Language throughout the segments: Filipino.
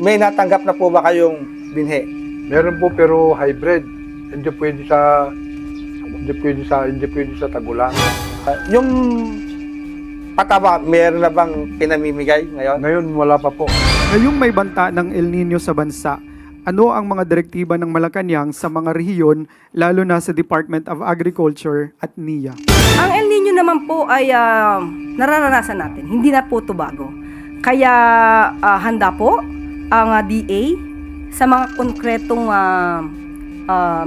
May natanggap na po ba kayong binhi? Meron po pero hybrid. Hindi pwede sa tagulan. Yung pataba, meron na bang pinamimigay ngayon? Ngayon wala pa po. Ngayong may banta ng El Nino sa bansa, ano ang mga direktiba ng Malacanang sa mga rehiyon, lalo na sa Department of Agriculture at NIA? Ang El Nino naman po ay nararanasan natin, hindi na po ito bago. Kaya handa po ang DA sa mga konkretong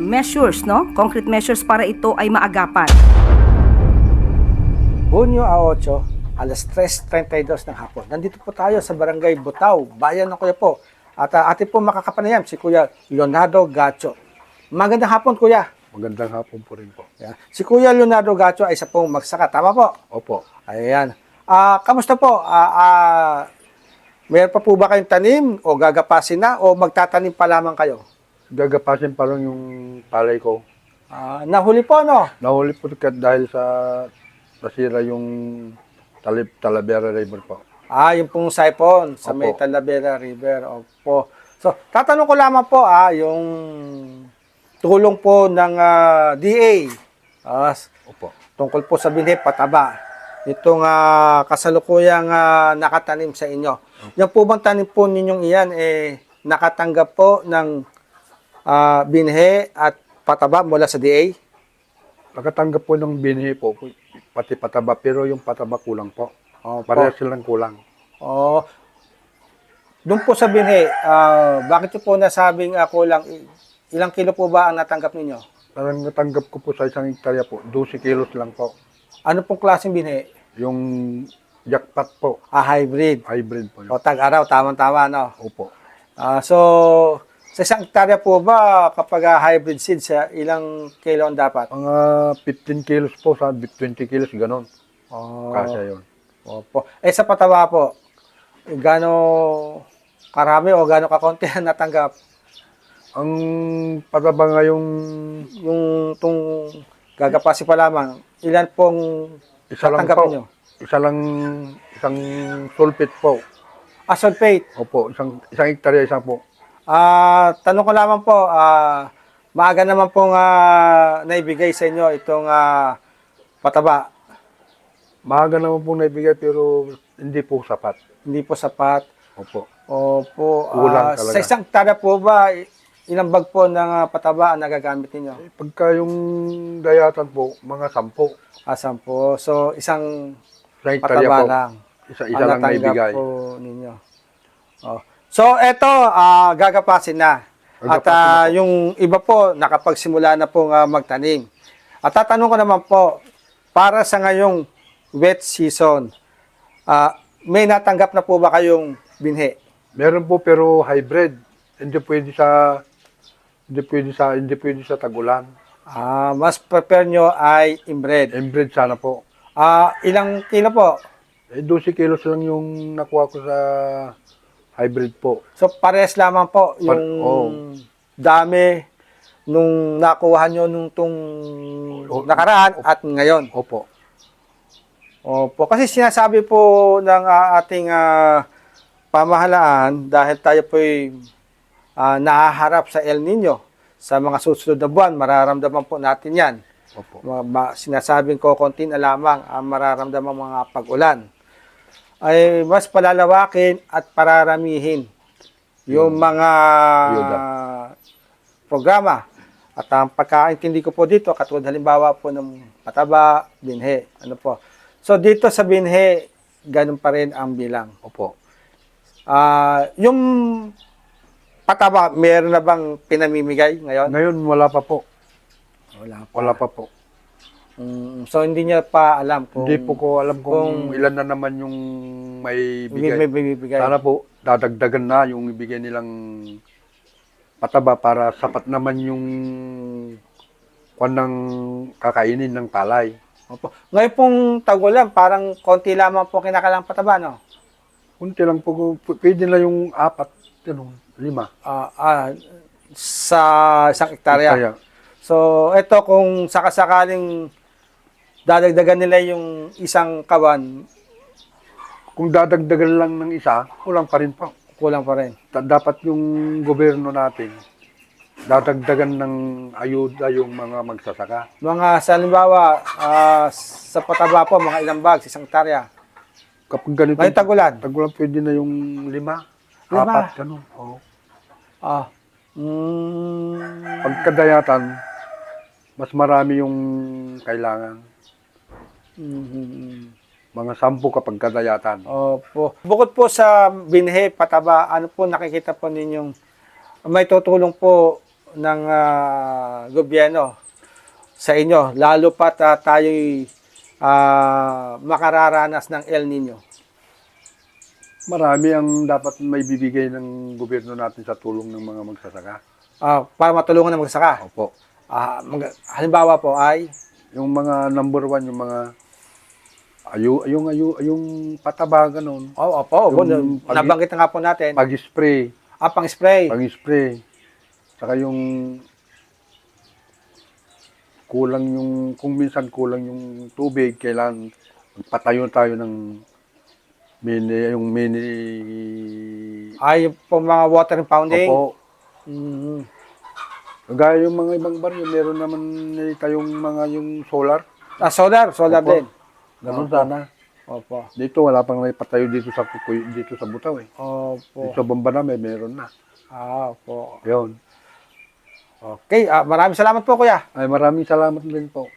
measures, no? Concrete measures para ito ay maagapan. Hunyo a 8, alas 3:32 ng hapon. Nandito po tayo sa Barangay Butaw, bayan ng Kuya po. At atin po makakapanayam si Kuya Leonardo Gacho. Magandang hapon, Kuya. Magandang hapon po rin po. Yeah. Si Kuya Leonardo Gacho ay isa pong magsaka. Tama po? Opo. Ayan. Kamusta po? Mayroon pa po ba kayong tanim o gagapasin na o magtatanim pa lamang kayo? Gagapasin pa lang yung palay ko. Nahuli po, no? Nahuli po dahil sa nasira yung Talavera River po. Yung pong siphon sa Opo. may Talavera River. Opo. So, tatanong ko lamang po, yung tulong po ng DA Opo. tungkol po sa binhi pataba. Itong kasalukuyang nakatanim sa inyo. Yung po bang tanim po ninyong iyan, nakatanggap po ng binhi at pataba mula sa DA? Nakatanggap po ng binhi po, pati pataba, pero yung pataba kulang po. Opo. Parehas silang kulang. Doon po sa binhi, bakit po nasabing kulang? Ilang kilo po ba ang natanggap ninyo? Parang natanggap ko po sa isang hektarya po, 12 kilos lang po. Ano pong klaseng binhi? Yung jackpot po, Hybrid. hybrid po yun. O tag-araw, tamang-tama, no? Opo. So, sa isang hektarya po ba, kapag hybrid seeds, ilang kilo ang dapat? Mga 15 kilos po sa 20 kilos, ganon. Kasya yun. Opo. Sa pataba po, gaano karami o gaano kakonti ang natanggap? Ang pataba nga yung Yung itong gagapasi pa lamang, ilan pong isa lang natanggap po. ninyo? Isang sulfate po. Sulfate. Opo, isang hektarya, isa po. Tanong ko lamang po, maaga naman pong naibigay sa inyo itong pataba. Maaga naman po naibigay pero hindi po sapat. Hindi po sapat. Opo. Opo. Kulang talaga. Sa isang hektarya po ba, ilang bag po ng pataba ang nagagamit ninyo? Pagka yung dayatan po, mga 10. 10. So, isang Sa hektarya pataba po. lang. Isa ang lang natanggap naibigay. po ninyo. So, eto, gagapasin na. At Gagapasin na po. yung iba po, nakapagsimula na pong magtanim. At tatanong ko naman po, para sa ngayong wet season, may natanggap na po ba kayong binhi? Meron po pero hybrid. Hindi pwede sa tagulan. Mas prepare nyo ay inbred. Inbred sana po. Ilang kilo po? 12 kilos lang yung nakuha ko sa hybrid po. So, pares lamang po yung dami nung nakuha nyo nung nakaraan at ngayon. Opo. Opo. Kasi sinasabi po ng ating pamahalaan, dahil tayo po'y nahaharap sa El Nino, sa mga susunod na buwan, mararamdaman po natin yan. Opo. Sinasabing ko, konti na lamang ang mararamdaman mga pag-ulan. Ay mas palalawakin at pararamihin yung mga Yuda. programa. At ang pagkaintindi ko po dito, katulad halimbawa po ng pataba, binhi, ano po. So dito sa binhi, ganun pa rin ang bilang. Opo. Yung pataba, meron na bang pinamimigay ngayon? Ngayon wala pa po. Wala pa. Wala pa po. So hindi niya pa alam kung Hindi po ko alam kung kung ilan na naman yung may may bigay. bibigay. Sana po dadagdagan na yung ibigay nilang pataba para sapat naman yung ng kakainin ng palay. Opo. Ngayon pong tag-ulan, parang konti lamang po kinakalang pataba, no? Kunti lang po, pwede na yung 4, 5. Sa isang hektarya. Kaya, So, ito kung sakasakaling dadagdagan nila yung isang kawan, kung dadagdagan lang ng isa, kulang pa rin po. Kulang pa rin. Dapat yung gobyerno natin, dadagdagan ng ayuda yung mga magsasaka. Mga sa halimbawa, sa pataba po, mga ilang bags, isang hektarya. Kapag ganito, Ngayon tagulan. tagulan pwede na yung 5, Lima? 4, ganun. Oo. Ah. Mm, Pagkadayatan, mas marami yung kailangan. mhm. Mga 10 kapag kadayatan. Opo. Bukod po sa binhi, pataba, ano po nakikita po ninyong may tutulong po ng gobyerno sa inyo, lalo pat tayo'y makararanas ng El Nino? Marami ang dapat may bibigay ng gobyerno natin sa tulong ng mga magsasaka. Para matulungan ng magsaka. Opo. Halimbawa po ay, Yung mga number 1, yung mga yung pataba ganun. opo, Yung nabanggit na nga po natin, Pag-spray, pang-spray. pag-spray. Saka yung kulang yung, kung minsan kulang yung tubig, kailangan patayo tayo ng yung mini, Ay, po mga water impounding. opo. Mhm. Kagaya yung mga ibang baryo, meron naman tayong mga yung solar. Solar Opo. din. Ganun Opo. sana. Opo. Dito wala pang naipatayo dito sa dito sa Butaw eh. Opo. Dito sa Bambaname meron na. Opo. Yun. Okay, maraming salamat po kuya. Ay maraming salamat din po.